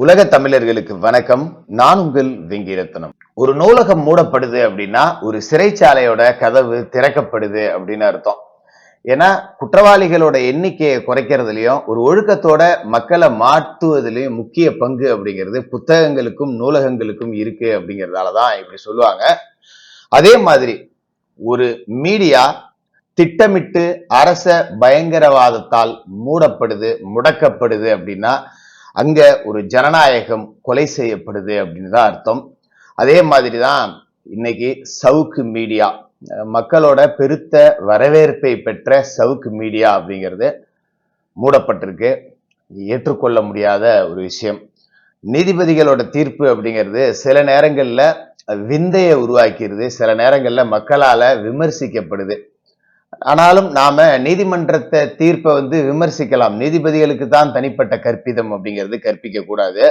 உலக தமிழர்களுக்கு வணக்கம். நான் உங்கள் வெங்கிரத்னம். ஒரு நூலகம் மூடப்படுது அப்படின்னா ஒரு சிறைச்சாலையோட கதவு திறக்கப்படுது அப்படின்னு அர்த்தம். ஏன்னா குற்றவாளிகளோட எண்ணிக்கையை குறைக்கிறதுலயும் ஒரு ஒழுக்கத்தோட மக்களை மாற்றுவதிலையும் முக்கிய பங்கு அப்படிங்கிறது புத்தகங்களுக்கும் நூலகங்களுக்கும் இருக்கு அப்படிங்கிறதாலதான் இப்படி சொல்லுவாங்க. அதே மாதிரி ஒரு மீடியா திட்டமிட்டு அரச பயங்கரவாதத்தால் மூடப்படுது, முடக்கப்படுது அப்படின்னா அங்க ஒரு ஜனநாயகம் கொலை செய்யப்படுது அப்படின்னு தான் அர்த்தம். அதே மாதிரிதான் இன்னைக்கு சவுக்கு மீடியா, மக்களோட பெருத்த வரவேற்பை பெற்ற சவுக்கு மீடியா அப்படிங்கிறது மூடப்பட்டிருக்கு. ஏற்றுக்கொள்ள முடியாத ஒரு விஷயம். நீதிபதிகளோட தீர்ப்பு அப்படிங்கிறது சில நேரங்கள்ல விந்தையை உருவாக்கிறது, சில நேரங்கள்ல மக்களால விமர்சிக்கப்படுது. ஆனாலும் நாம நீதிமன்றத்தை தீர்ப்பை விமர்சிக்கலாம். நீதிபதிகளுக்கு தான் தனிப்பட்ட கற்பிதம் அப்படிங்கிறது கற்பிக்க கூடாது.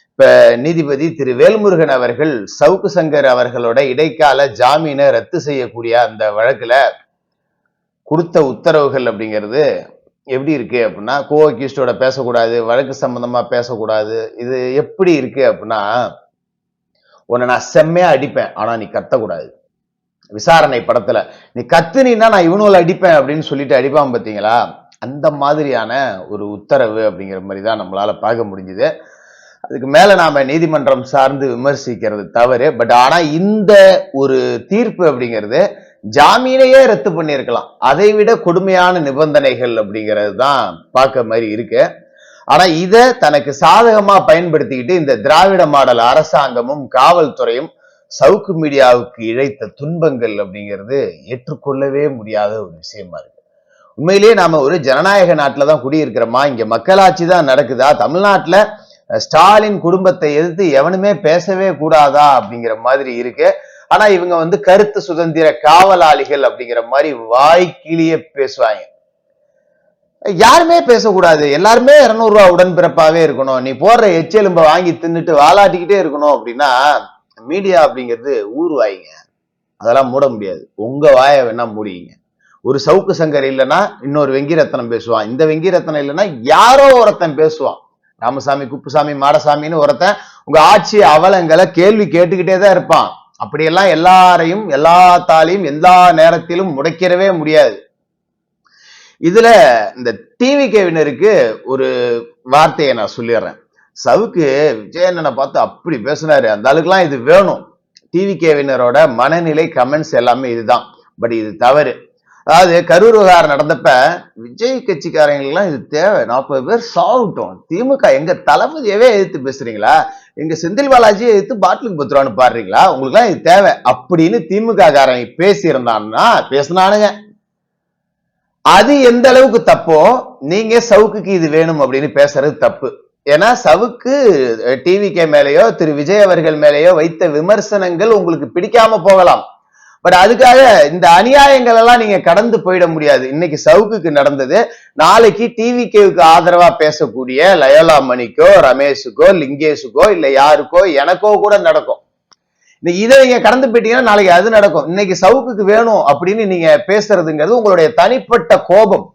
இப்ப நீதிபதி திரு வேல்முருகன் அவர்கள் சவுக்கு சங்கர் அவர்களோட இடைக்கால ஜாமீனை ரத்து செய்யக்கூடிய அந்த வழக்குல கொடுத்த உத்தரவுகள் அப்படிங்கிறது எப்படி இருக்கு அப்படின்னா, கோ அக்யூஸ்டோட பேசக்கூடாது, வழக்கு சம்பந்தமா பேசக்கூடாது. இது எப்படி இருக்கு அப்படின்னா, உன்னை நான் செம்மையா அடிப்பேன், ஆனா நீ கத்தக்கூடாது. விசாரணை படத்துல நீ கத்துனா நான் இவனுல அடிப்பேன் அப்படின்னு சொல்லிட்டு அடிப்பான் பாத்தீங்களா, அந்த மாதிரியான ஒரு உத்தரவு அப்படிங்கிற மாதிரி தான் நம்மளால பார்க்க முடிஞ்சுது. அதுக்கு மேல நாம நீதிமன்றம் சார்ந்து விமர்சிக்கிறது தவறு. பட் ஆனா இந்த ஒரு தீர்ப்பு அப்படிங்கிறது ஜாமீனையே ரத்து பண்ணியிருக்கலாம். அதை விட கொடுமையான நிபந்தனைகள் அப்படிங்கிறது தான் பார்க்க மாதிரி இருக்கு. ஆனா இத தனக்கு சாதகமா பயன்படுத்திக்கிட்டு இந்த திராவிட மாடல் அரசாங்கமும் காவல்துறையும் சவுக்கு மீடியாவுக்கு இழைத்த துன்பங்கள் அப்படிங்கிறது ஏற்றுக்கொள்ளவே முடியாத ஒரு விஷயமா இருக்கு. உண்மையிலேயே நாம ஒரு ஜனநாயக நாட்டுல தான் குடியிருக்கிறோமா? இங்க மக்களாட்சி தான் நடக்குதா? தமிழ்நாட்டுல ஸ்டாலின் குடும்பத்தை எதிர்த்து எவனுமே பேசவே கூடாதா அப்படிங்கிற மாதிரி இருக்கு. ஆனா இவங்க கருத்து சுதந்திர காவலாளிகள் அப்படிங்கிற மாதிரி வாய்க்கிளிய பேசுவாங்க. யாருமே பேசக்கூடாது, எல்லாருமே 200 ரூபாய் உடன்பிறப்பாவே இருக்கணும், நீ போடுற எச்செலும்ப வாங்கி தின்னுட்டு வாலாட்டிக்கிட்டே இருக்கணும் அப்படின்னா மீடியா அப்படிங்கிறது ஊர் வாய்ங்க, அதெல்லாம் மூட முடியாது. உங்க வாயை வேணா மூடிங்க. ஒரு சவுக்கு சங்கர் இல்லைன்னா இன்னொரு வெங்கிரத்னம் பேசுவான், இந்த வெங்கிரத்னம் இல்லைன்னா யாரோ ஒருத்தன் பேசுவான். ராமசாமி, குப்புசாமி, மாடசாமின்னு ஒருத்தன் உங்க ஆட்சி அவலங்களை கேள்வி கேட்டுக்கிட்டே தான் இருப்பான். அப்படியெல்லாம் எல்லாரையும் எல்லாத்தாலையும் எல்லா நேரத்திலும் முடைக்கிறவே முடியாது. இதுல இந்த டிவிகேவினருக்கு ஒரு வார்த்தையை நான் சொல்லிடுறேன். சவுக்கு விஜயண்ணனை பார்த்து அப்படி பேசினாரு, அந்த ஆளுக்கெல்லாம் இது வேணும். டிவிகேவினரோட மனநிலை கமெண்ட்ஸ் எல்லாமே இதுதான். பட் இது தவறு. அதாவது கரூர் விவகாரம் நடந்தப்ப விஜய் கட்சிக்காரங்களுக்கெல்லாம் இது தேவை, 40 பேர் சாப்பிட்டோம். திமுக எங்க தளபதியவே எதிர்த்து பேசுறீங்களா? எங்க செந்தில் பாலாஜியை எதிர்த்து பாட்டிலுக்கு 10 ரூபான்னு பாடுறீங்களா? உங்களுக்கு எல்லாம் இது தேவை அப்படின்னு திமுக காரன் பேசி இருந்தான்னா பேசினானுங்க. அது எந்த அளவுக்கு தப்போ நீங்க சவுக்குக்கு இது வேணும் அப்படின்னு பேசுறது தப்பு. ஏன்னா சவுக்கு டிவிகே மேலேயோ திரு விஜய் அவர்கள் மேலேயோ வைத்த விமர்சனங்கள் உங்களுக்கு பிடிக்காம போகலாம். பட் அதுக்காக இந்த அநியாயங்கள் எல்லாம் நீங்க கடந்து போயிட முடியாது. இன்னைக்கு சவுக்குக்கு நடந்தது நாளைக்கு டிவிகேவுக்கு ஆதரவா பேசக்கூடிய லயோலா மணிக்கோ, ரமேஷுக்கோ, லிங்கேஷுக்கோ, இல்ல யாருக்கோ எனக்கோ கூட நடக்கும். இதை நீங்க கடந்து போயிட்டீங்கன்னா நாளைக்கு அது நடக்கும். இன்னைக்கு சவுக்குக்கு வேணும் அப்படின்னு நீங்க பேசுறதுங்கிறது உங்களுடைய தனிப்பட்ட கோபம்.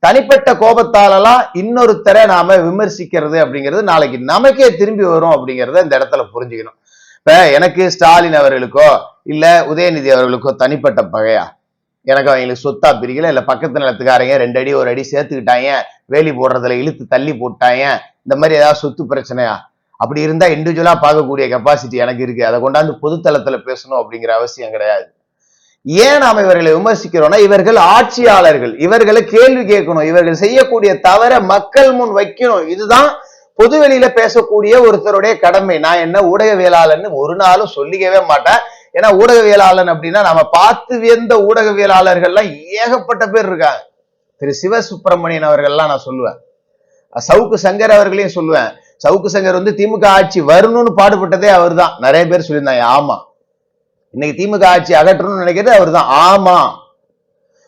தனிப்பட்ட கோபத்தாலெல்லாம் இன்னொருத்தரை நாம விமர்சிக்கிறது அப்படிங்கிறது நாளைக்கு நமக்கே திரும்பி வரும் அப்படிங்கிறத இந்த இடத்துல புரிஞ்சுக்கணும். இப்ப எனக்கு ஸ்டாலின் அவர்களுக்கோ இல்ல உதயநிதி அவர்களுக்கோ தனிப்பட்ட பகையா? எனக்கு அவங்களுக்கு சொத்தா பிரிக்கல, இல்ல பக்கத்து நிலத்துக்காரங்க 2 அடி 1 அடி சேர்த்துக்கிட்டாங்க, வேலி போடுறதுல இழுத்து தள்ளி போட்டாங்க, இந்த மாதிரி ஏதாவது சொத்து பிரச்சனையா? அப்படி இருந்தா இண்டிவிஜுவலா பார்க்கக்கூடிய கெப்பாசிட்டி எனக்கு இருக்கு. அதை கொண்டாந்து பொதுத்தளத்துல பேசணும் அப்படிங்கிற அவசியம் கிடையாது. ஏன் நாம இவர்களை விமர்சிக்கிறோம்னா, இவர்கள் ஆட்சியாளர்கள், இவர்களை கேள்வி கேட்கணும், இவர்கள் செய்யக்கூடிய தவற மக்கள் முன் வைக்கணும். இதுதான் பொதுவெளியில பேசக்கூடிய ஒருத்தருடைய கடமை. நான் என்ன ஊடகவியலாளர்னு ஒரு நாளும் சொல்லிக்கவே மாட்டேன். ஏன்னா ஊடகவியலாளன் அப்படின்னா நம்ம பார்த்து வியந்த ஊடகவியலாளர்கள்லாம் ஏகப்பட்ட பேர் இருக்காங்க. திரு சிவசுப்பிரமணியன் அவர்கள்லாம் நான் சொல்லுவேன், சவுக்கு சங்கர் அவர்களையும் சொல்லுவேன். சவுக்கு சங்கர் திமுக ஆட்சி வரணும்னு பாடுபட்டதே அவர் தான். நிறைய பேர் சொல்லியிருந்தாங்க ஆமா, இன்னைக்கு திமுக ஆட்சி அகற்றணும்னு நினைக்கிறது அவர் தான். ஆமா,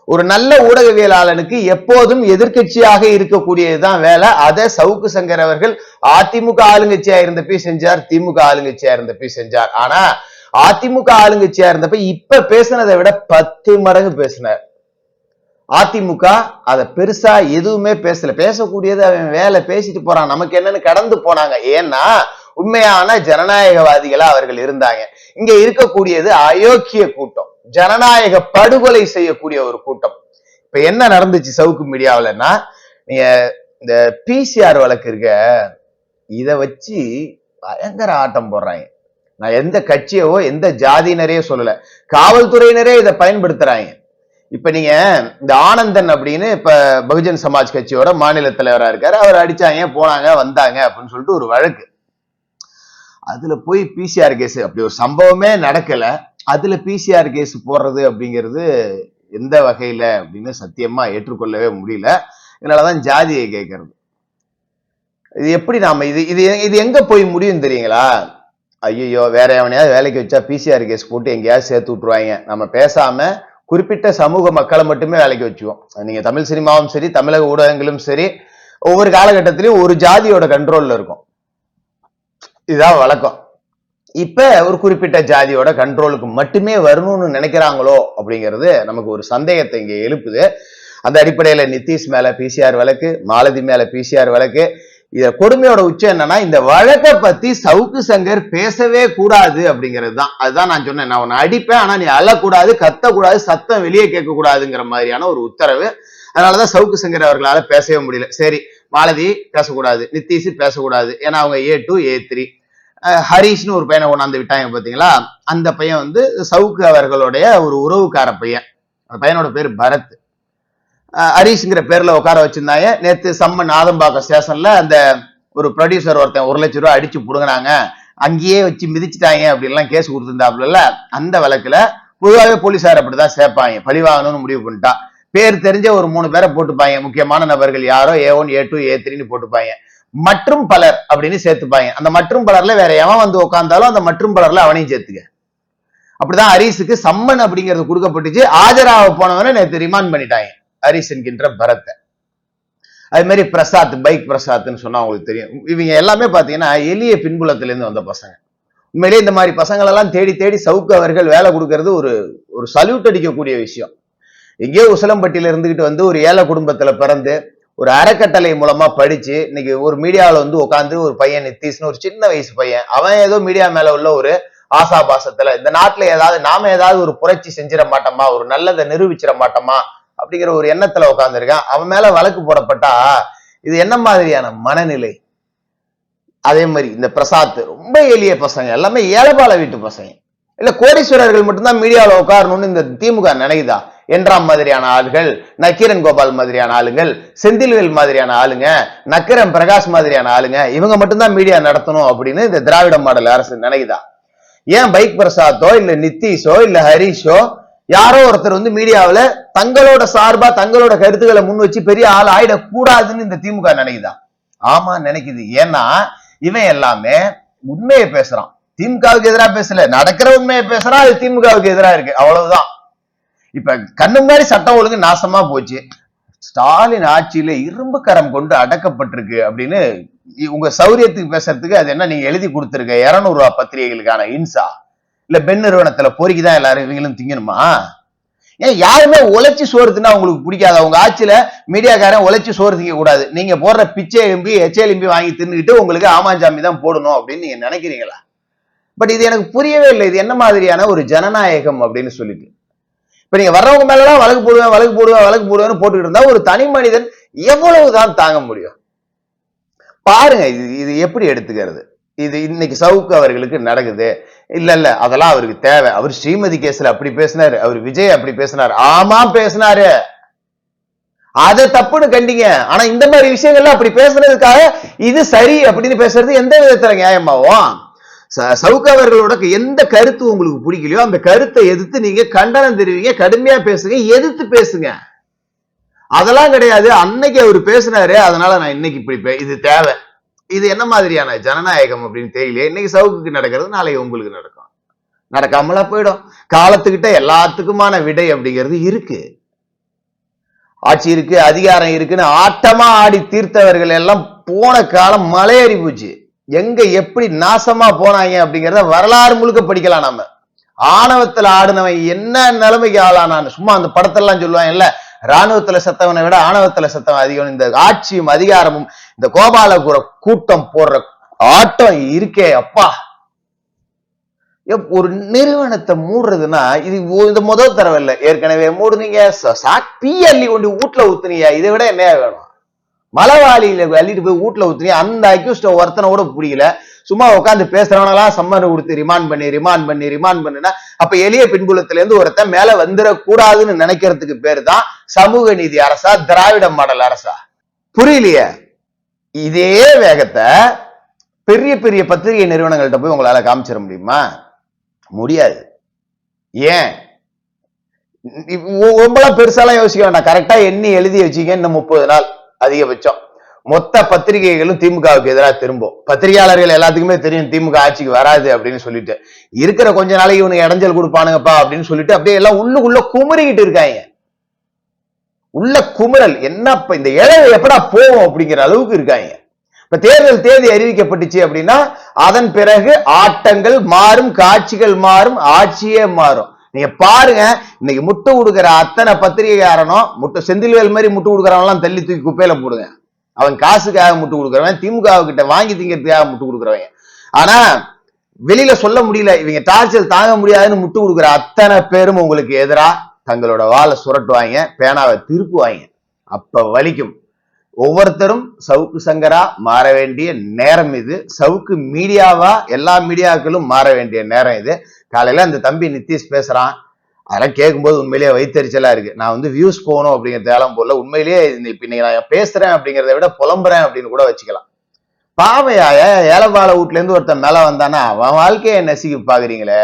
ஒரு நல்ல ஊடகவியலாளனுக்கு எப்போதும் எதிர்கட்சியாக இருக்கக்கூடியதுதான் வேலை. அதை சவுக்கு சங்கர் அவர்கள் அதிமுக ஆளுங்கட்சியா இருந்தப்ப செஞ்சார், திமுக ஆளுங்கட்சியா இருந்தப்ப செஞ்சார். ஆனா அதிமுக ஆளுங்கட்சியா இருந்தப்ப இப்ப பேசினதை விட 10 மடங்கு பேசினார். அதிமுக அதை பெருசா எதுவுமே பேசல. பேசக்கூடியது அவன் வேலை, பேசிட்டு போறான், நமக்கு என்னன்னு கடந்து போனாங்க. ஏன்னா உண்மையான ஜனநாயகவாதிகளா அவர்கள் இருந்தாங்க. இங்க இருக்கக்கூடியது அயோக்கிய கூட்டம், ஜனநாயக படுகொலை செய்யக்கூடிய ஒரு கூட்டம். இப்ப என்ன நடந்துச்சு சவுக்கு மீடியாவிலன்னா, நீங்க இந்த பிசிஆர் வழக்கு இருக்க, இத வச்சு பயங்கர ஆட்டம் போடுறாங்க. நான் எந்த கட்சியவோ எந்த ஜாதியினரையோ சொல்லல, காவல்துறையினரே இதை பயன்படுத்துறாங்க. இப்ப நீங்க இந்த ஆனந்தன் அப்படின்னு இப்ப பகுஜன் சமாஜ் கட்சியோட மாநில தலைவரா இருக்காரு, அவர் அடிச்சாங்க, போனாங்க, வந்தாங்க அப்படின்னு சொல்லிட்டு ஒரு வழக்கு. அதுல போய் பிசிஆர் கேஸ், அப்படி ஒரு சம்பவமே நடக்கல, அதுல பிசிஆர் கேஸ் போடுறது அப்படிங்கிறது எந்த வகையில அப்படின்னு சத்தியமா ஏற்றுக்கொள்ளவே முடியல. இதனாலதான் ஜாதியை கேட்கறது. இது எப்படி நாம இது இது இது எங்க போய் முடியும் தெரியுங்களா? ஐயோ, வேற எவனையாவது வேலைக்கு வச்சா பிசிஆர் கேஸ் போட்டு எங்கேயாவது சேர்த்து விட்டுருவாங்க, நம்ம பேசாம குறிப்பிட்ட சமூக மக்களை மட்டுமே வேலைக்கு வச்சுவோம். நீங்க தமிழ் சினிமாவும் சரி, தமிழக ஊடகங்களும் சரி, ஒவ்வொரு காலகட்டத்திலையும் ஒரு ஜாதியோட கண்ட்ரோல்ல இருக்கும், இதுதான் வழக்கம். இப்ப ஒரு குறிப்பிட்ட ஜாதியோட கண்ட்ரோலுக்கு மட்டுமே வரணும்னு நினைக்கிறாங்களோ அப்படிங்கிறது நமக்கு ஒரு சந்தேகத்தை இங்க எழுப்புது. அந்த அடிப்படையில நிதிஷ் மேல பிசிஆர் வழக்கு, மாலதி மேல பிசிஆர் வழக்கு. இத கொடுமையோட உச்சம் என்னன்னா, இந்த வழக்கை பத்தி சவுக்கு சங்கர் பேசவே கூடாது அப்படிங்கிறது தான். அதுதான் நான் சொன்னேன், நான் உன்னை அடிப்பேன், ஆனா நீ அழக்கூடாது, கத்தக்கூடாது, சத்தம் வெளியே கேட்க கூடாதுங்கிற மாதிரியான ஒரு உத்தரவு. அதனாலதான் சவுக்கு சங்கர் அவர்களால பேசவே முடியல. சரி, மாலதி பேசக்கூடாது, நிதிஷ் பேசக்கூடாது, ஏன்னா அவங்க A2 A3. ஹரீஷ்னு ஒரு பையனை கொண்டாந்து விட்டாங்க பாத்தீங்களா, அந்த பையன் வந்து சவுக்கு அவர்களுடைய ஒரு உறவுக்கார பையன். அந்த பையனோட பேர் பரத். ஹரீஷ்ங்கிற பேர்ல உட்கார வச்சிருந்தாங்க. நேத்து சம்மன் ஆதம்பாக்கம் ஸ்டேஷன்ல அந்த ஒரு ப்ரொடியூசர் ஒருத்தன் 1 லட்சம் ரூபாய் அடிச்சு புடுங்கினாங்க, அங்கேயே வச்சு மிதிச்சுட்டாங்க அப்படின்லாம் கேஸ் கொடுத்திருந்தாப்புல. அந்த வழக்குல பொதுவாகவே போலீசார் அப்படிதான் சேர்ப்பாங்க, பழி வாங்கணும்னு முடிவு பண்ணிட்டா. பேர் தெரிஞ்ச ஒரு 3 பேரை போட்டுப்பாங்க, முக்கியமான நபர்கள் யாரோ A1 A2 A3ன்னு போட்டுப்பாங்க. மற்றும் பலர் அப்படின்னு சேர்த்துப்பாங்க. அந்த மற்றும் பலர்ல வேற எவன் வந்து உட்கார்ந்தாலும் அந்த மற்றும் பலர்ல அவனையும் சேர்த்துக்க. அப்படிதான் ஹரீஷுக்கு சம்மன் அப்படிங்கிறது கொடுக்கப்பட்டுச்சு. ஆஜராக போனவனை நேற்று ரிமாண்ட் பண்ணிட்டாங்க, ஹரீஷ் என்கின்ற பரத்தை. அது மாதிரி பிரசாத், பைக் பிரசாத்ன்னு சொன்னா உங்களுக்கு தெரியும். இவங்க எல்லாமே பாத்தீங்கன்னா எளிய பின்புலத்துல இருந்து வந்த பசங்க. உண்மையிலேயே இந்த மாதிரி பசங்கள் எல்லாம் தேடி தேடி சவுக்கு அவர்கள் வேலை கொடுக்கறது ஒரு சல்யூட் அடிக்கக்கூடிய விஷயம். எங்கேயோ உசிலம்பட்டியில இருந்துகிட்டு வந்து ஒரு ஏழை குடும்பத்துல பிறந்து ஒரு அறக்கட்டளை மூலமா படிச்சு இன்னைக்கு ஒரு மீடியாவில் வந்து உட்காந்து ஒரு பையன் நிதிஷ்னு ஒரு சின்ன வயசு பையன், அவன் ஏதோ மீடியா மேல உள்ள ஒரு ஆசாபாசத்துல இந்த நாட்டுல நாம ஏதாவது ஒரு புரட்சி செஞ்சிட மாட்டோமா, ஒரு நல்லதை நிரூபிச்சிட மாட்டோமா அப்படிங்கிற ஒரு எண்ணத்துல உட்காந்துருக்கான். அவன் மேல வழக்கு போடப்பட்டா இது என்ன மாதிரியான மனநிலை? அதே மாதிரி இந்த பிரசாத் ரொம்ப எளிய பசங்க, எல்லாமே ஏழைபால வீட்டு பசங்க. இல்ல கோடீஸ்வரர்கள் மட்டும்தான் மீடியாவில் உட்காரணும்னு இந்த திமுக நினைக்குதா? என்றாம் மாதிரியான ஆளுகள், நக்கீரன் கோபால் மாதிரியான ஆளுங்கள், செந்தில்வேல் மாதிரியான ஆளுங்க, நக்கீரன் பிரகாஷ் மாதிரியான ஆளுங்க, இவங்க மட்டும்தான் மீடியா நடத்தணும் அப்படின்னு இந்த திராவிட மாடல் அரசு நினைக்குதா? ஏன் பைக் பிரசாத்தோ இல்ல நிதிஷோ இல்ல ஹரீஷோ யாரோ ஒருத்தர் வந்து மீடியாவில தங்களோட சார்பா தங்களோட கருத்துக்களை முன் வச்சு பெரிய ஆள் ஆயிடக்கூடாதுன்னு இந்த திமுக நினைக்குதா? ஆமா நினைக்குது. ஏன்னா இவன் எல்லாமே உண்மையை பேசுறான், திமுகவுக்கு எதிராக பேசல, நடக்கிற உண்மையை பேசுறான், அது திமுகவுக்கு எதிராக இருக்கு, அவ்வளவுதான். இப்ப கண்ணு மாதிரி சட்டம் ஒழுங்கு நாசமா போச்சு, ஸ்டாலின் ஆட்சியில இரும்பு கரம் கொண்டு அடக்கப்பட்டிருக்கு அப்படின்னு உங்க சௌரியத்துக்கு பேசுறதுக்கு அது என்ன நீங்க எழுதி கொடுத்துருக்க 200 ரூபாய் பத்திரிகைகளுக்கான இன்சா இல்ல பெண் நிறுவனத்துல பொறுக்கிதான் எல்லாரும் இவங்களும் திங்கணுமா? ஏன் யாருமே உழைச்சி சோறு தின்னா உங்களுக்கு பிடிக்காது? உங்க ஆட்சியில மீடியாக்காரன் உழைச்சி சோறு திங்க கூடாது, நீங்க போடுற பிச்சை எம்பி எச்எல்எம்பி வாங்கி தின்னுக்கிட்டு உங்களுக்கு ஆமாஞ்சாமி தான் போடணும் அப்படின்னு நீங்க நினைக்கிறீங்களா? பட் இது எனக்கு புரியவே இல்லை, இது என்ன மாதிரியான ஒரு ஜனநாயகம் அப்படின்னு சொல்லிட்டு. இப்ப நீங்க வர்றவங்க மேலாம் வழக்கு போடுவேன்னு போட்டுக்கிட்டு இருந்தா ஒரு தனி மனிதன் எவ்வளவுதான் தாங்க முடியும்? பாருங்க இது எப்படி எடுத்துக்கிறது. இது இன்னைக்கு சவுக்கு அவர்களுக்கு நடக்குது. இல்ல அதெல்லாம் அவருக்கு தேவை. அவர் ஸ்ரீமதி கேஸ்ல அப்படி பேசினாரு, அவர் விஜய் அப்படி பேசினாரு, ஆமா பேசினாரு, அதை தப்புன்னு கண்டிங்க. ஆனா இந்த மாதிரி விஷயங்கள்ல அப்படி பேசுறதுக்காக இது சரி அப்படின்னு பேசுறது எந்த விதத்துல நியாயமாவும்? சவுக்கு அவர்களோட எந்த கருத்து உங்களுக்கு பிடிக்கலையோ அந்த கருத்தை எதிர்த்து நீங்க கண்டனம் தெரிவிங்க, கடுமையா பேசுங்க, எதிர்த்து பேசுங்க. அதெல்லாம் கிடையாது. அன்னைக்கு அவர் பேசினாரு, அதனால நான் இன்னைக்கு இப்படி இது தேவை. இது என்ன மாதிரியான ஜனநாயகம் அப்படின்னு தெரியல. இன்னைக்கு சவுக்குக்கு நடக்கிறது நாளைக்கு உங்களுக்கு நடக்கும், நடக்காமலா போயிடும். காலத்துக்கிட்ட எல்லாத்துக்குமான விடை அப்படிங்கிறது இருக்கு. ஆட்சி இருக்கு, அதிகாரம் இருக்குன்னு ஆட்டமா ஆடி தீர்த்தவர்கள் எல்லாம் போன காலம் மலையேறி போச்சு. எங்க எப்படி நாசமா போனாங்க அப்படிங்கிறத வரலாறு முழுக்க படிக்கலாம். நாம ஆணவத்துல ஆடுனவன் என்ன நிலைமைக்கு ஆளானான்னு சும்மா அந்த படத்தெல்லாம் சொல்லுவாங்க இல்ல, ராணுவத்துல செத்தவனை விட ஆணவத்துல செத்தவன் அதிகம். இந்த ஆட்சியும் அதிகாரமும் இந்த கோபாலபுர கூட்டம் போடுற ஆட்டம் இருக்கே அப்பா. ஒரு நிறுவனத்தை மூடுறதுன்னா இது முதல் தடவை இல்லை, ஏற்கனவே மூடுனீங்க, பிஎல்இ கொண்டு வீட்டுல ஊத்துனீங்க, இதை விட என்ன வேணும்? மலைவாளியில அள்ளிட்டு போய் வீட்டுல ஊத்துனீங்க, அந்த அக்யூஸ்ட ஒருத்தனை கூட பிடிக்கல, சும்மா உட்காந்து பேசுறவனெல்லாம் சம்மர் கொடுத்து ரிமாண்ட் பண்ணுனா அப்ப எளிய பின்புலத்துல இருந்து ஒருத்தன் மேல வந்துடக்கூடாதுன்னு நினைக்கிறதுக்கு பேரு தான் சமூக நீதி அரசா, திராவிட மாடல் அரசா? புரியலையே. இதே வேகத்தை பெரிய பெரிய பத்திரிகை நிறுவனங்கள்ட்ட போய் உங்களால காமிச்சிட முடியுமா? முடியாது. ஏன்? ரொம்ப பெருசாலாம் யோசிக்க வேண்டாம், கரெக்டா எண்ணி எழுதி வச்சுக்க. இன்னும் 30 நாள் அதிகபட்சம் மொத்த பத்திரிகைகளும் திமுகவுக்கு எதிராக திரும்பும். பத்திரிகையாளர்கள் எல்லாத்துக்குமே தெரியும் திமுக ஆட்சிக்கு வராது அப்படின்னு சொல்லிட்டு, இருக்கிற கொஞ்ச நாளைக்கு இவனுக்கு இடைஞ்சல் கொடுப்பானுங்கப்பா அப்படின்னு சொல்லிட்டு அப்படியே எல்லாம் உள்ளுக்குள்ள குமுறிக்கிட்டு இருக்காங்க. உள்ள குமுறல் என்னப்ப இந்த இழவு எப்படா போவோம் அப்படிங்கிற அளவுக்கு இருக்காங்க. இப்ப தேர்தல் தேதி அறிவிக்கப்பட்டுச்சு அப்படின்னா அதன் பிறகு ஆட்டங்கள் மாறும், காட்சிகள் மாறும், ஆட்சியே மாறும். நீங்க பாருங்க, இன்னைக்கு முட்டு கொடுக்கிற அத்தனை பத்திரிகையாரனும் செந்தில்வேல் மாதிரி முட்டு கொடுக்கறவன் எல்லாம் தள்ளி தூக்கி குப்பையில போடுங்க. அவன் காசுக்காக முட்டு கொடுக்குறவன், திமுக கிட்ட வாங்கி திங்கிறதுக்காக முட்டு கொடுக்குறவங்க. ஆனா வெளியில சொல்ல முடியல, இவங்க டார்ச்சல் தாங்க முடியாதுன்னு முட்டு கொடுக்குற அத்தனை பேரும் உங்களுக்கு எதிரா தங்களோட வாழை சுரட்டுவாங்க, பேனாவை திருப்புவாங்க. அப்ப வலிக்கும். ஒவ்வொருத்தரும் சவுக்கு சங்கரா மாற வேண்டிய நேரம் இது. சவுக்கு மீடியாவா எல்லா மீடியாக்களும் மாற வேண்டிய நேரம் இது. காலையில அந்த தம்பி நிதிஷ் பேசுறான், அதெல்லாம் கேட்கும்போது உண்மையிலேயே வைத்தறிச்சலா இருக்கு. நான் வியூஸ் போகணும் அப்படிங்கிறதாலும் போல, உண்மையிலேயே இப்ப இன்னைக்கு நான் பேசுறேன் அப்படிங்கிறத விட புலம்புறேன் அப்படின்னு கூட வச்சுக்கலாம். பாவையாய ஏலபால வீட்டுல இருந்து ஒருத்தன் மேல வந்தானா அவன் வாழ்க்கையை நெசிக்க பாக்குறீங்களே,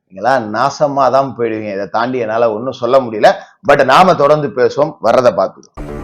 நீங்களாம் நாசமா தான் போயிடுவீங்க. இதை தாண்டி என்னால ஒன்னும் சொல்ல முடியல. பட் நாம தொடர்ந்து பேசுவோம், வர்றதை பார்த்துக்கோம்.